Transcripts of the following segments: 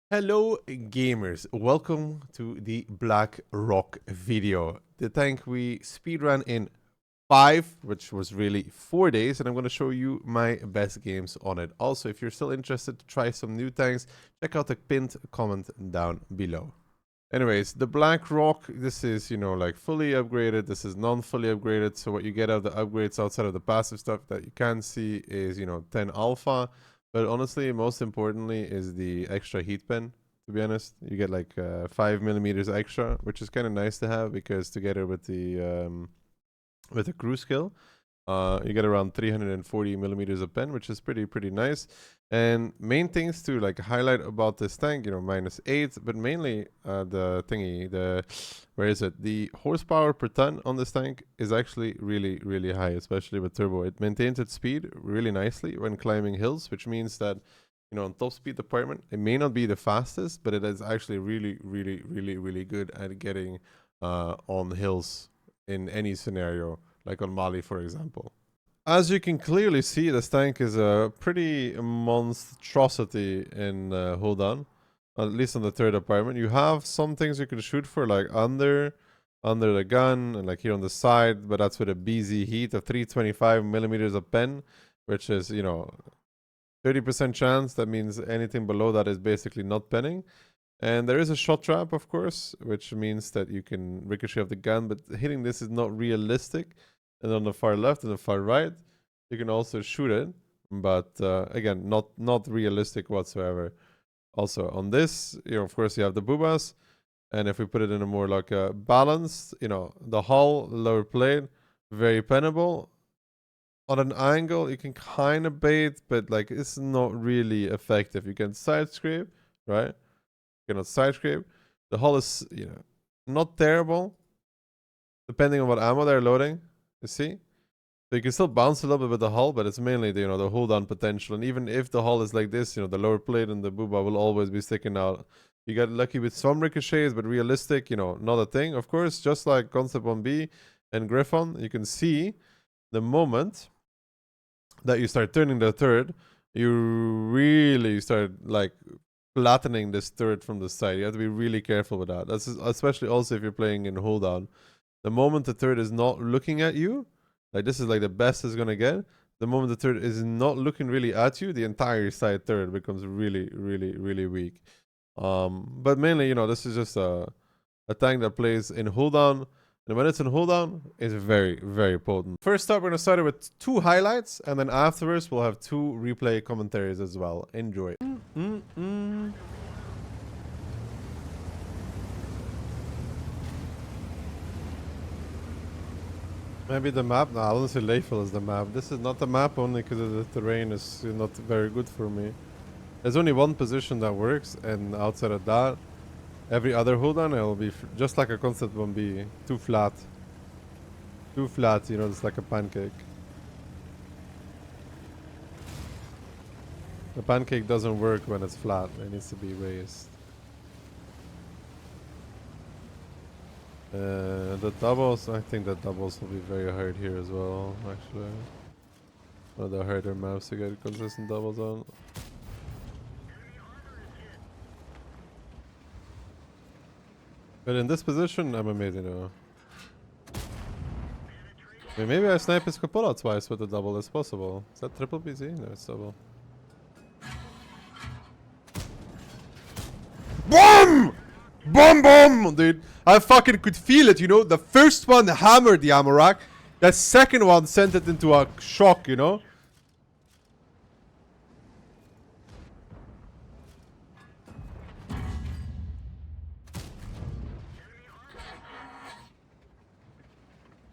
Hello gamers, welcome to the Blackrock video. The tank we speedrun in 5, which was really 4 days, and I'm going to show you my best games on it. Also, if you're still interested to try some new tanks, check out the pinned comment down below. Anyways, the Blackrock, this is, like fully upgraded, this is non-fully upgraded, so what you get out of the upgrades outside of the passive stuff that you can see is, 10 alpha. But honestly, most importantly is the extra heat pen, to be honest. You get like 5 millimeters extra, which is kind of nice to have because together with the crew skill, you get around 340 millimeters of pen, which is pretty nice. And main things to like highlight about this tank, -8, but mainly where is it? The horsepower per ton on this tank is actually really high, especially with turbo. It maintains its speed really nicely when climbing hills, which means that on top speed department, it may not be the fastest, but it is actually really good at getting on hills in any scenario, like on Mali, for example. As you can clearly see, this tank is a pretty monstrosity in hold on, at least on the third apartment. You have some things you can shoot for, like under the gun and like here on the side, but that's with a BZ heat of 325 millimeters of pen, which is 30% chance. That means anything below that is basically not penning. And there is a shot trap, of course, which means that you can ricochet off the gun, but hitting this is not realistic. And on the far left and the far right, you can also shoot it, but again, not realistic whatsoever. Also, on this, of course, you have the boobas, and if we put it in a more like a balanced, the hull, lower plate, very pennable. On an angle, you can kind of bait, but like it's not really effective. You can side scrape, right? You cannot side scrape. The hull is, not terrible, depending on what ammo they're loading. You see? So you can still bounce a little bit with the hull, but it's mainly the, the hold on potential. And even if the hull is like this, the lower plate and the booba will always be sticking out. You get lucky with some ricochets, but realistic, not a thing. Of course, just like Concept 1B and Griffon, you can see the moment that you start turning the turret, you really start like flattening this turret from the side. You have to be really careful with that. That's especially also if you're playing in hold on. The moment the turret is not looking at you, like this is like the best it's gonna get. The moment the turret is not looking really at you, the entire side turret becomes really weak. But mainly, this is just a tank that plays in hold on. And when it's in hold on, it's very potent. First up, we're gonna start with 2 highlights, and then afterwards we'll have 2 replay commentaries as well. Enjoy. Maybe the map? No, I wouldn't say Layfield is the map. This is not the map only because the terrain is not very good for me. There's only one position that works, and outside of that, every other hold on, it'll be just like a Concept 1B. Too flat. Too flat, it's like a pancake. The pancake doesn't work when it's flat. It needs to be raised. The doubles, I think the doubles will be very hard here as well, actually. One of the harder maps to get consistent doubles on. But in this position, I'm amazing though. I mean, maybe I snipe his cupola twice with the double, it's possible. Is that triple BZ? No, it's double. BOOM! Boom, dude. I fucking could feel it, The first one hammered the ammo rack. The second one sent it into a shock, I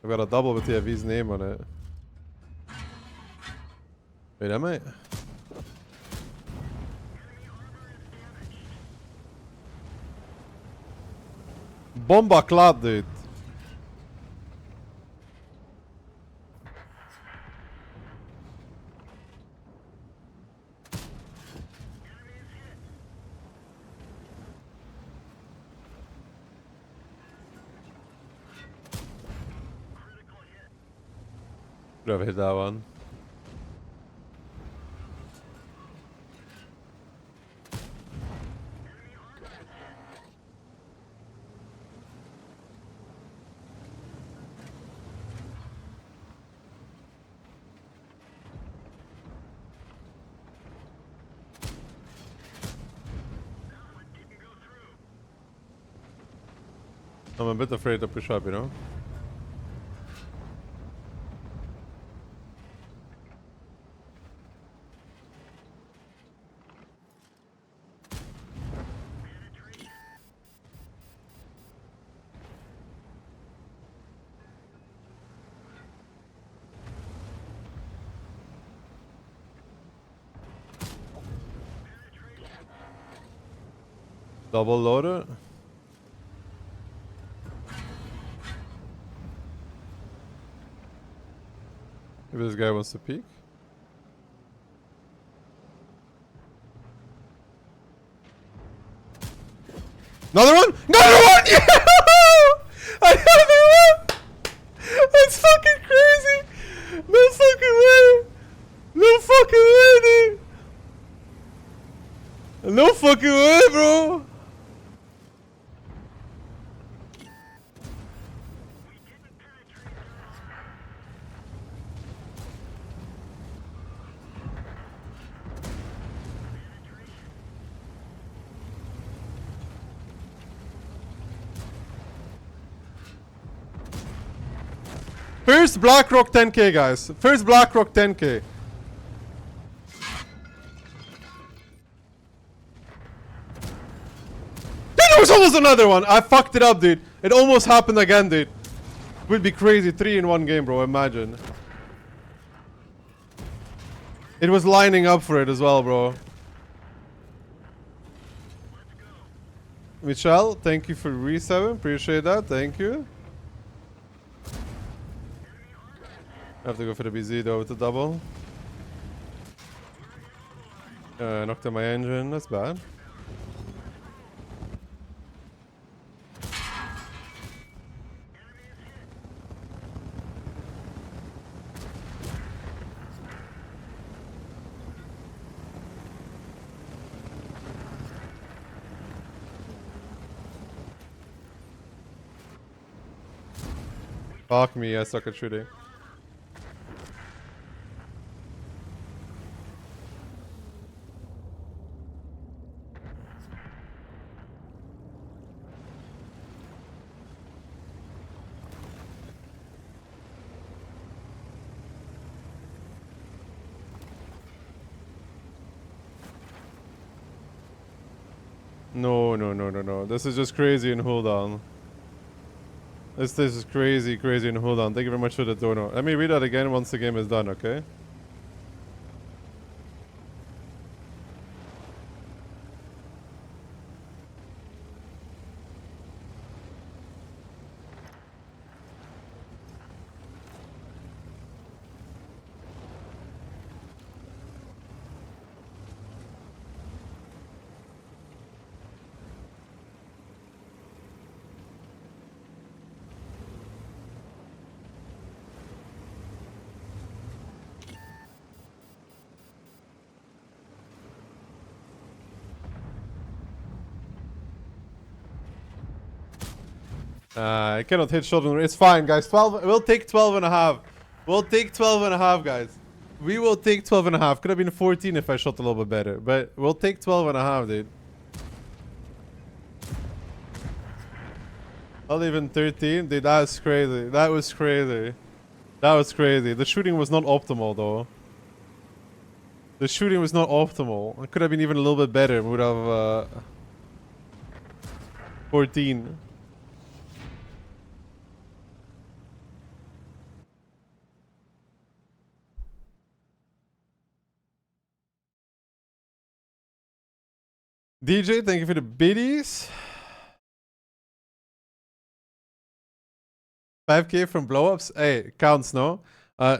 got a double with the AV's name on it. Wait, am I? Bomba clad, dude. Could have hit that one. I'm a bit afraid to push up, you know? Double loader. If this guy wants to peek. Another one! Another one! Yeah! Another one! That's fucking crazy! No fucking way! No fucking way, dude! No fucking way, bro! First Blackrock 10k, guys. First Blackrock 10k. There was almost another one. I fucked it up, dude. It almost happened again, dude. Would be crazy. 3 in 1 game, bro. Imagine. It was lining up for it as well, bro. Michelle, thank you for re-7. Appreciate that. Thank you. I have to go for the BZ though with the double. Knocked out my engine. That's bad. Fuck me, I suck at shooting. No. This is just crazy and hold on. This is crazy and hold on. Thank you very much for the dono. Let me read that again once the game is done, okay? I cannot hit shot. It's fine, guys. 12. We'll take 12 and a half. We'll take 12 and a half, guys. We will take 12 and a half. Could have been 14 if I shot a little bit better. But we'll take 12 and a half, dude. Not even 13. Dude, that was crazy. That was crazy. That was crazy. The shooting was not optimal, though. The shooting was not optimal. It could have been even a little bit better. We would have 14. DJ, thank you for the biddies. 5k from blowups. Hey, counts, no?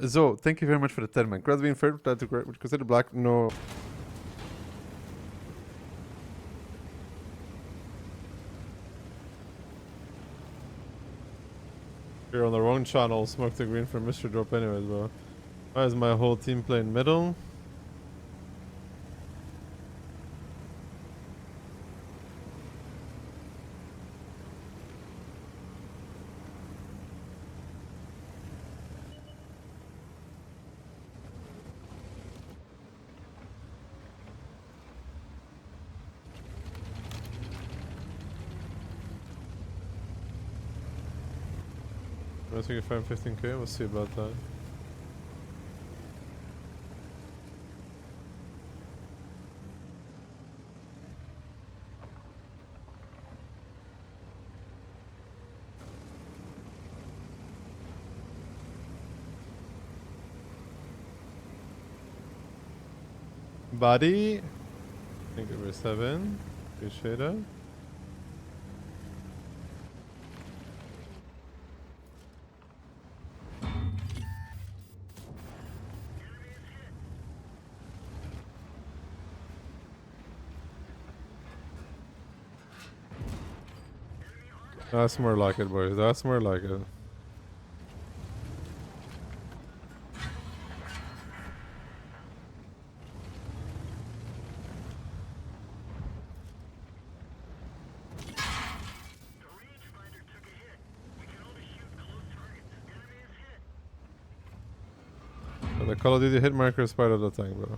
Zo, thank you very much for the 10, man. Congrats being third. Would you consider black? No. You're on the wrong channel. Smoke the green for Mr. Drop anyways, bro. Why is my whole team playing middle? I think if I'm 15k, we'll see about that. Buddy, thank you for 7. Appreciate it. That's more like it, boys. That's more like it. And the Call of Duty hit marker is part of the tank, bro.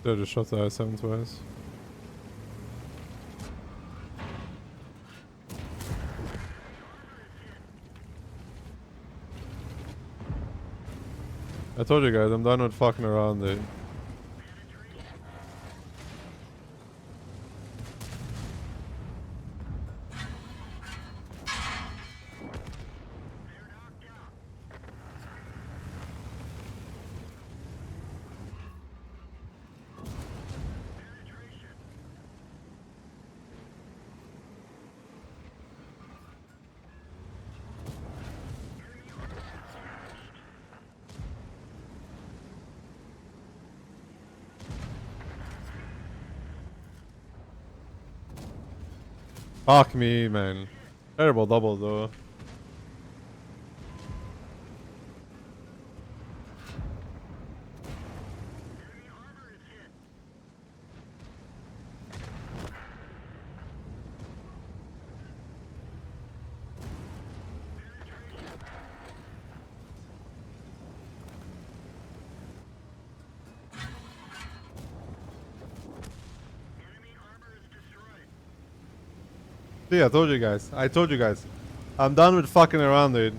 They just shot the I-7 twice. I told you guys, I'm done with fucking around, dude. Fuck me, man. Terrible double, though. See, I told you guys. I told you guys. I'm done with fucking around, dude.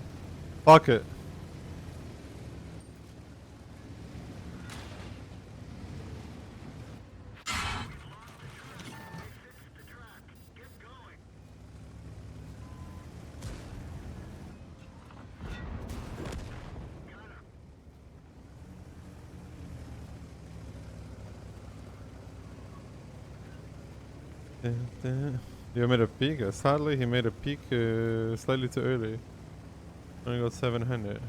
Fuck it. You made a peak? Sadly, he made a peak slightly too early. Only got 700.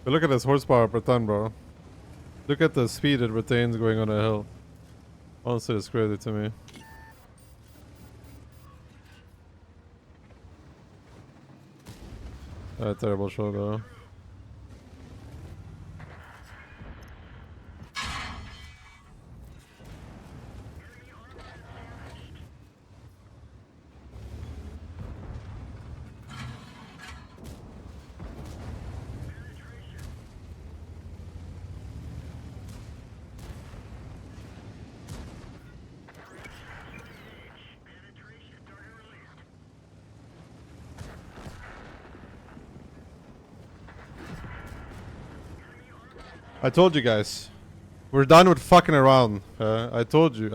But look at this horsepower per ton, bro. Look at the speed it retains going on a hill. Honestly, it's crazy to me. Terrible shot, though. I told you guys. We're done with fucking around. I told you.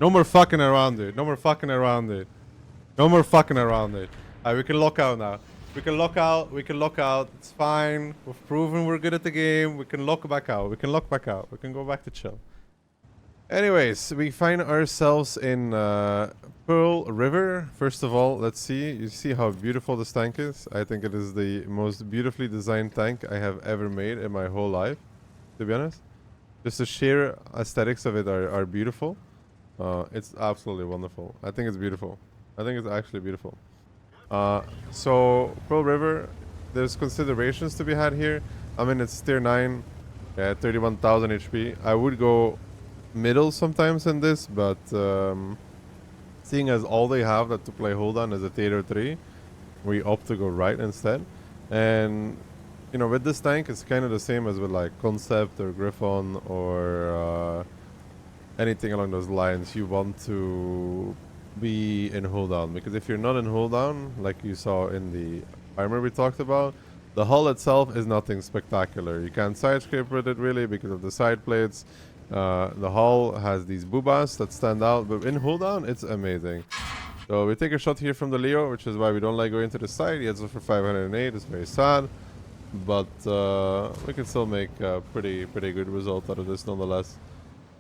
No more fucking around, dude. No more fucking around, dude. No more fucking around, dude. Alright, we can lock out now. We can lock out. It's fine. We've proven we're good at the game. We can lock back out. We can go back to chill. Anyways, we find ourselves in Pearl River. First of all, let's see. You see how beautiful this tank is? I think it is the most beautifully designed tank I have ever made in my whole life, to be honest. Just the sheer aesthetics of it are beautiful. It's absolutely wonderful. I think it's beautiful. I think it's actually beautiful. So Pearl River, there's considerations to be had here. I mean, it's tier 9, 31,000 HP. I would go middle sometimes in this, but seeing as all they have that to play hold on is a tier 3, we opt to go right instead. And you know, with this tank, it's kind of the same as with like Concept or Griffon or anything along those lines. You want to be in hold down, because if you're not in hold down, like you saw in the armor we talked about, the hull itself is nothing spectacular. You can't side scrape with it really because of the side plates. The hull has these boobas that stand out, but in hold down, it's amazing. So we take a shot here from the Leo, which is why we don't like going to the side. He heads for 508. It's very sad, but we can still make a pretty good result out of this nonetheless.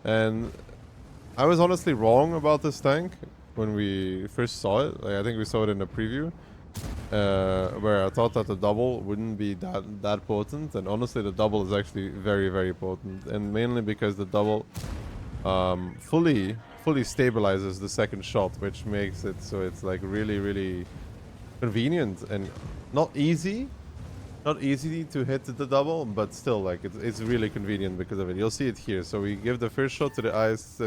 And I was honestly wrong about this tank when we first saw it. Like, I think we saw it in a preview, where I thought that the double wouldn't be that potent, and honestly the double is actually very potent, and mainly because the double fully stabilizes the second shot, which makes it so it's like really convenient and not easy to hit the double, but still like it's really convenient because of it. You'll see it here. So we give the first shot to the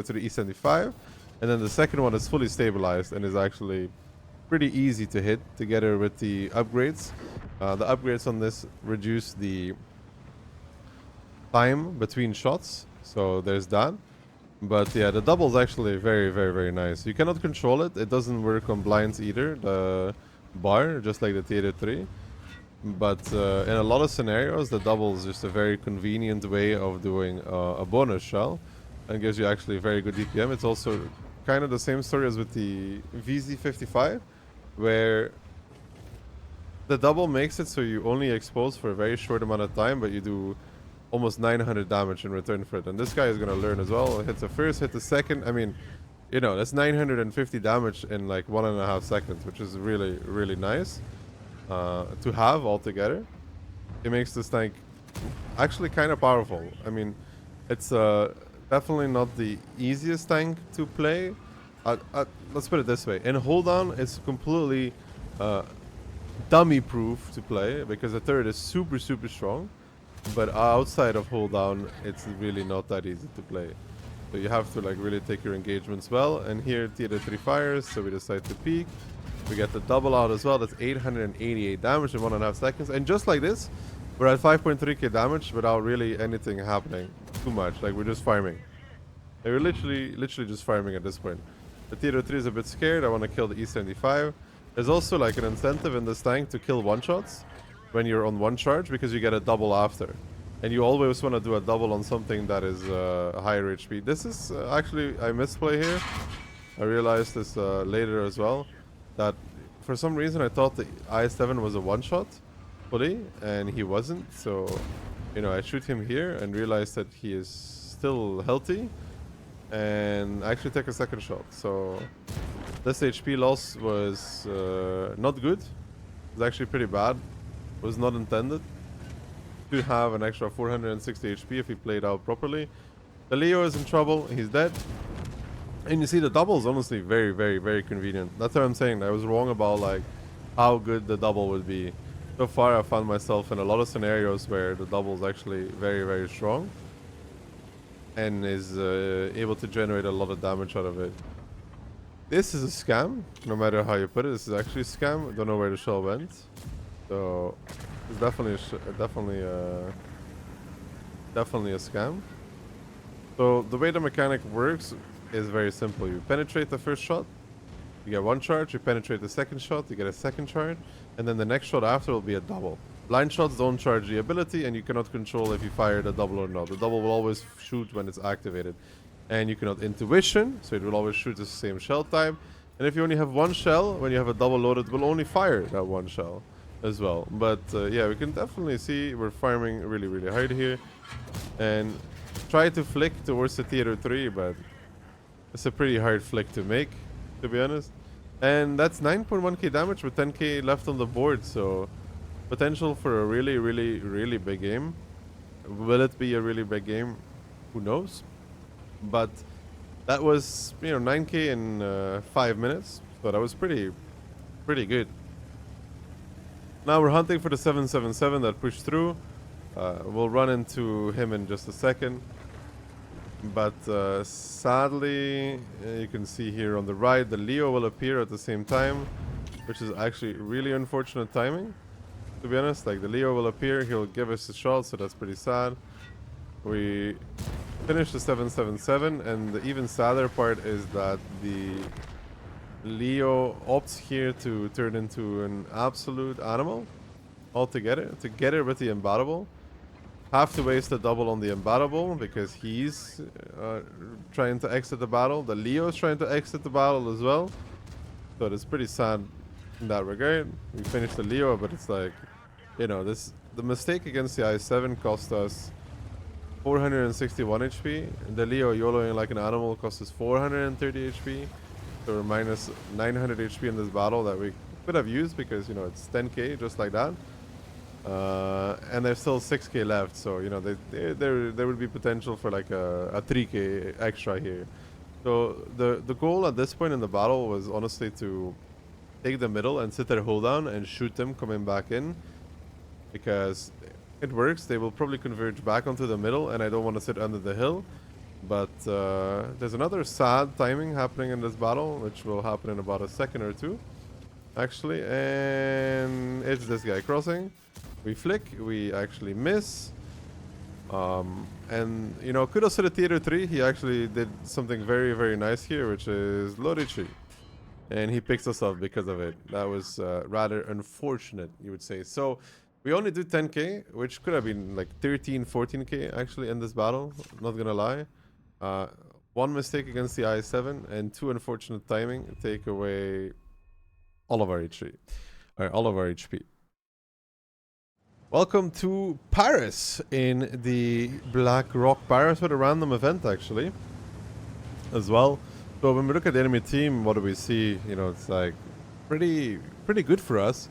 to the E75, and then the second one is fully stabilized and is actually pretty easy to hit together with the upgrades. The upgrades on this reduce the time between shots, so there's that. But yeah, the double is actually very nice. You cannot control it. It doesn't work on blinds either, the bar, just like the Theater 3. But in a lot of scenarios, the double is just a very convenient way of doing a bonus shell, and gives you actually very good DPM. It's also kind of the same story as with the VZ55, where the double makes it so you only expose for a very short amount of time, but you do almost 900 damage in return for it. And this guy is going to learn as well. Hits the first, hit the second. I mean, you know, that's 950 damage in like 1.5 seconds, which is really nice to have altogether. It makes this tank actually kind of powerful. I mean, it's definitely not the easiest tank to play. Let's put it this way. In hold on, it's completely dummy proof to play because the turret is super strong. But outside of hold down, it's really not that easy to play. So you have to like really take your engagements well. And here Theater 3 fires, so we decide to peek. We get the double out as well. That's 888 damage in 1.5 seconds. And just like this, we're at 5.3k damage without really anything happening too much. Like, we're just farming. Like, we're literally just farming at this point. The Theater 3 is a bit scared. I want to kill the E75. There's also like an incentive in this tank to kill one-shots when you're on one charge, because you get a double after. And you always want to do a double on something that is higher HP. This is actually, I misplay here. I realized this later as well, that for some reason I thought the I7 was a one-shot fully, and he wasn't. So, you know, I shoot him here and realized that he is still healthy, and I actually take a second shot. So this HP loss was not good. It was actually pretty bad. It was not intended to have an extra 460 HP if he played out properly. The Leo is in trouble. He's dead. And you see, the double is honestly very convenient. That's what I'm saying. I was wrong about like how good the double would be. So far, I found myself in a lot of scenarios where the double is actually very strong and is able to generate a lot of damage out of it. This is a scam, no matter how you put it. This is actually a scam. I don't know where the shell went. So it's definitely a scam. So the way the mechanic works is very simple. You penetrate the first shot, you get one charge. You penetrate the second shot, you get a second charge, and then the next shot after will be a double. Blind shots don't charge the ability, and you cannot control if you fire the double or not. The double will always shoot when it's activated, and you cannot intuition, so it will always shoot the same shell type. And if you only have one shell, when you have a double loaded, it will only fire that one shell as well. But yeah, we can definitely see we're farming really hard here, and try to flick towards the Theater 3, but it's a pretty hard flick to make, to be honest. And that's 9.1k damage with 10k left on the board, so potential for a really big game. Will it be a really big game? Who knows? But that was, you know, 9k in 5 minutes. So that was pretty good. Now we're hunting for the 777 that pushed through. We'll run into him in just a second. But sadly, you can see here on the right, the Leo will appear at the same time, which is actually really unfortunate timing, to be honest. Like, the Leo will appear, he'll give us a shot, so that's pretty sad. We finished the 777, and the even sadder part is that the Leo opts here to turn into an absolute animal altogether, together with the Imbattable. Have to waste a double on the Imbattable because he's trying to exit the battle. The Leo is trying to exit the battle as well. So it's pretty sad in that regard. We finished the Leo, but it's like, you know, the mistake against the I7 cost us 461 HP. The Leo YOLOing like an animal cost us 430 HP. So we're minus 900 HP in this battle that we could have used because, you know, it's 10k just like that. And there's still 6k left, so, you know, there would be potential for like a 3k extra here. So the goal at this point in the battle was honestly to take the middle and sit there, hold down, and shoot them coming back in. Because it works, they will probably converge back onto the middle, and I don't want to sit under the hill. But there's another sad timing happening in this battle, which will happen in about a second or two, actually. And it's this guy crossing. We flick, we actually miss. And, you know, kudos to the Theater 3. He actually did something very, very nice here, which is Lorichi. And he picks us up because of it. That was rather unfortunate, you would say. So, we only do 10k, which could have been like 13, 14k actually in this battle. Not gonna lie. One mistake against the I7 and 2 unfortunate timing take away all of our HP. All of our HP. Welcome to Paris in the Blackrock. Paris with a random event actually as well. So when we look at the enemy team, what do we see? You know, it's like pretty good for us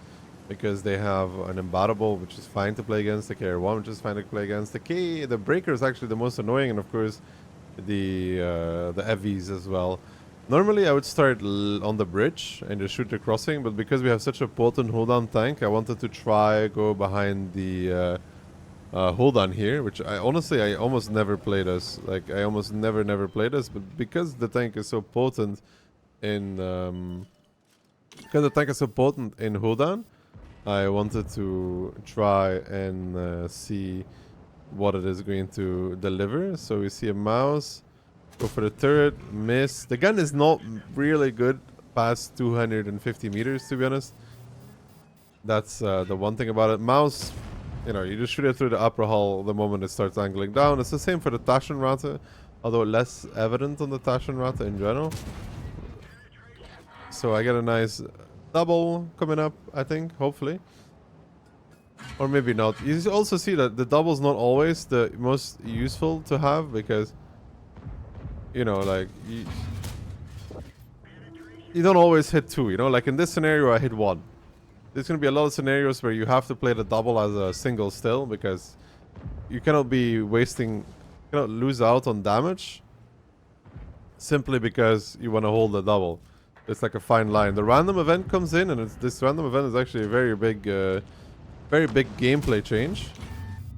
because they have an Imbattable, which is fine to play against, the KR1, which is fine to play against. The Breaker is actually the most annoying, and of course the EVs as well. Normally I would start on the bridge and just shoot the crossing, but because we have such a potent hold-on tank, I wanted to try go behind the hold-on here, which I almost never played as. Like, I almost never played as, but because the tank is so potent in hold-on, I wanted to try and see what it is going to deliver. So we see a mouse. Go for the turret, miss. The gun is not really good past 250 meters, to be honest. That's the one thing about it. Mouse, you know, you just shoot it through the upper hull the moment it starts angling down. It's the same for the Taschenrate, although less evident on the Taschenrate in general. So I get a nice double coming up, I think, hopefully. Or maybe not. You also see that the double's not always the most useful to have because, you know, like, you don't always hit 2, you know? Like, in this scenario, I hit 1. There's going to be a lot of scenarios where you have to play the double as a single still, because you cannot be wasting, you cannot lose out on damage simply because you want to hold the double. It's like a fine line. The random event comes in, and this random event is actually a very big gameplay change.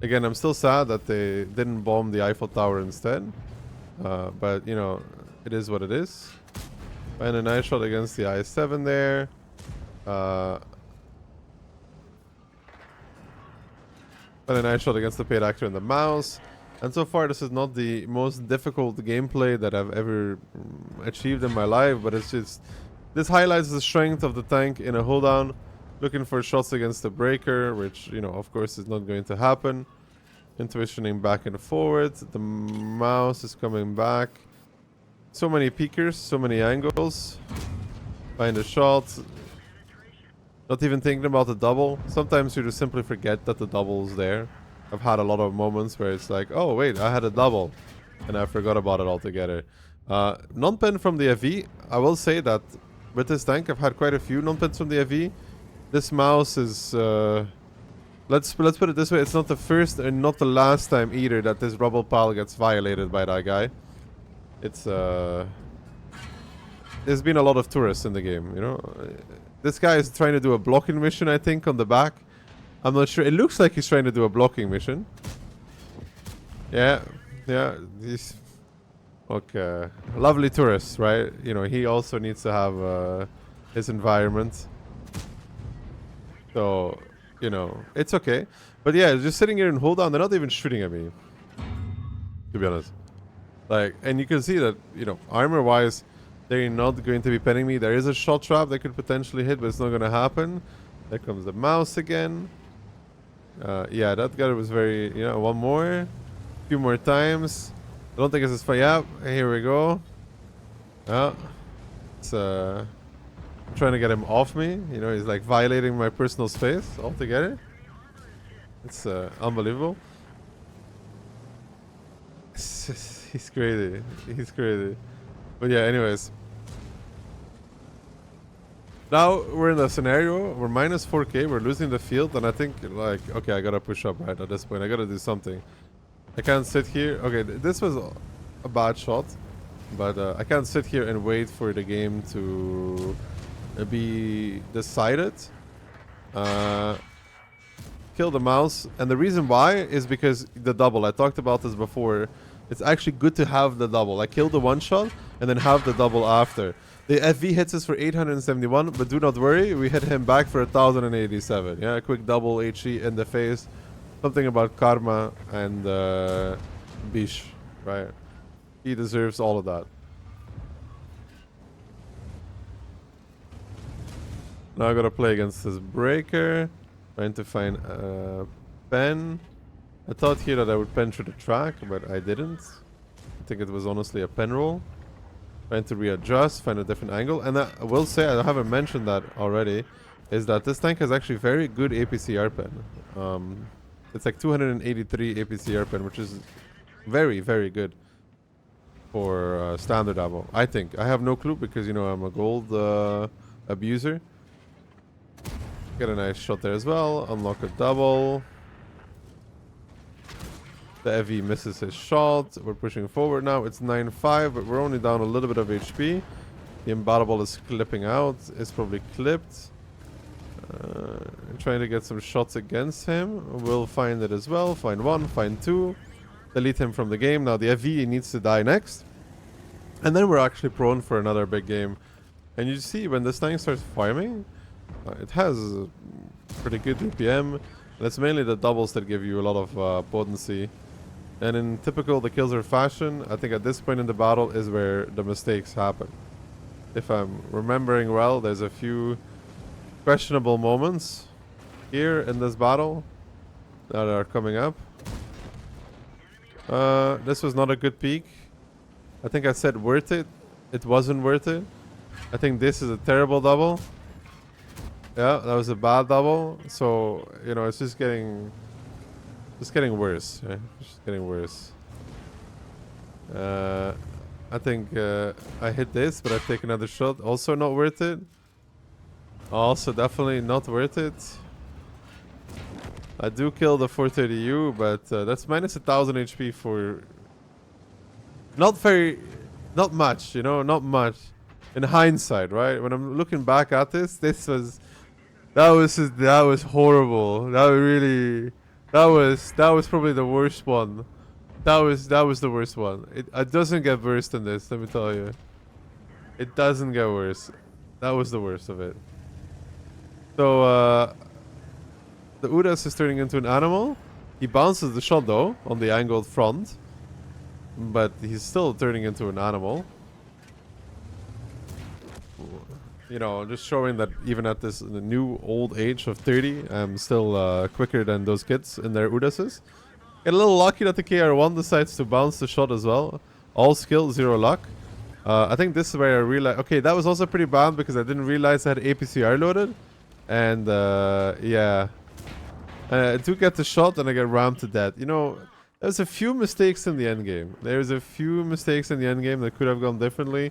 Again, I'm still sad that they didn't bomb the Eiffel Tower instead. But, you know, it is what it is. And a nice shot against the I7 there. And a nice shot against the paid actor and the mouse. And so far, this is not the most difficult gameplay that I've ever achieved in my life. But it's just, this highlights the strength of the tank in a hold-down. Looking for shots against the breaker, which, you know, of course is not going to happen. Intuitioning back and forward. The mouse is coming back. So many peekers, so many angles. Find a shot. Not even thinking about the double. Sometimes you just simply forget that the double is there. I've had a lot of moments where it's like, oh wait, I had a double. And I forgot about it altogether. Non-pen from the FV. I will say that with this tank, I've had quite a few non-pens from the FV. This mouse is... Let's put it this way, it's not the first and not the last time either that this rubble pile gets violated by that guy. It's there's been a lot of tourists in the game, you know. This guy is trying to do a blocking mission, I think, on the back. I'm not sure. It looks like he's trying to do a blocking mission. Yeah, yeah. He's okay. Lovely tourist, right? You know, he also needs to have his environment. So, you know, it's okay. But yeah, just sitting here and hold on. They're not even shooting at me, to be honest. Like, and you can see that, you know, armor-wise, they're not going to be penning me. There is a shot trap that could potentially hit, but it's not going to happen. There comes the mouse again. Yeah, that guy was very, you know, one more. A few more times. I don't think it's as far. Yeah, here we go. Yeah. It's, I'm trying to get him off me. You know, he's like violating my personal space altogether. It's unbelievable. It's just, he's crazy. He's crazy. But yeah, anyways. Now we're in a scenario, we're minus 4k, we're losing the field, and I think, like, okay, I gotta push up right at this point. I gotta do something. I can't sit here. Okay, this was a bad shot, but I can't sit here and wait for the game to be decided. Kill the mouse, and the reason why is because the double. I talked about this before. It's actually good to have the double. I kill the one shot and then have the double after. The FV hits us for 871, but do not worry, we hit him back for 1087. Yeah, a quick double HE in the face. Something about karma and Bish, right? He deserves all of that. Now I gotta play against this breaker. Trying to find a pen. I thought here that I would pen through the track, but I didn't. I think it was honestly a pen roll. Trying to readjust, find a different angle. And I will say, I haven't mentioned that already, is that this tank has actually very good APCR pen. It's like 283 APCR pen, which is very, very good for standard ammo, I think. I have no clue because, you know, I'm a gold abuser. Get a nice shot there as well. Unlock a double. The FV misses his shot. We're pushing forward now. It's 9-5, but we're only down a little bit of HP. The embattlable is clipping out. It's probably clipped. Trying to get some shots against him. We'll find it as well. Find one, find two. Delete him from the game. Now the FV needs to die next. And then we're actually prone for another big game. And you see when this tank starts farming, it has pretty good DPM. That's mainly the doubles that give you a lot of potency. And in typical Dakillzor fashion, I think at this point in the battle is where the mistakes happen. If I'm remembering well, there's a few questionable moments here in this battle that are coming up. This was not a good peak. I think I said worth it. It wasn't worth it. I think this is a terrible double. Yeah, that was a bad double. So, you know, it's just getting worse. Yeah? Just getting worse. I think I hit this, but I take another shot. Also not worth it. Also definitely not worth it. I do kill the 430U, but that's minus 1000 HP for not much, you know, not much. In hindsight, right? When I'm looking back at this, that was horrible. That was probably the worst one. That was the worst one. It doesn't get worse than this, let me tell you. It doesn't get worse. That was the worst of it. So the Udas is turning into an animal. He bounces the shot though on the angled front, but he's still turning into an animal. You know, just showing that even at this new old age of 30, I'm still quicker than those kids in their Udases. Get a little lucky that the KR1 decides to bounce the shot as well. All skill, zero luck. I think this is where I realized... Okay, that was also pretty bad because I didn't realize I had APCR loaded. And, yeah. I do get the shot and I get rammed to death. You know, there's a few mistakes in the endgame. There's a few mistakes in the endgame that could have gone differently.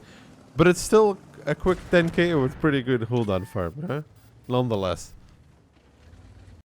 But it's still... a quick 10k with pretty good hold on farm, huh? Nonetheless.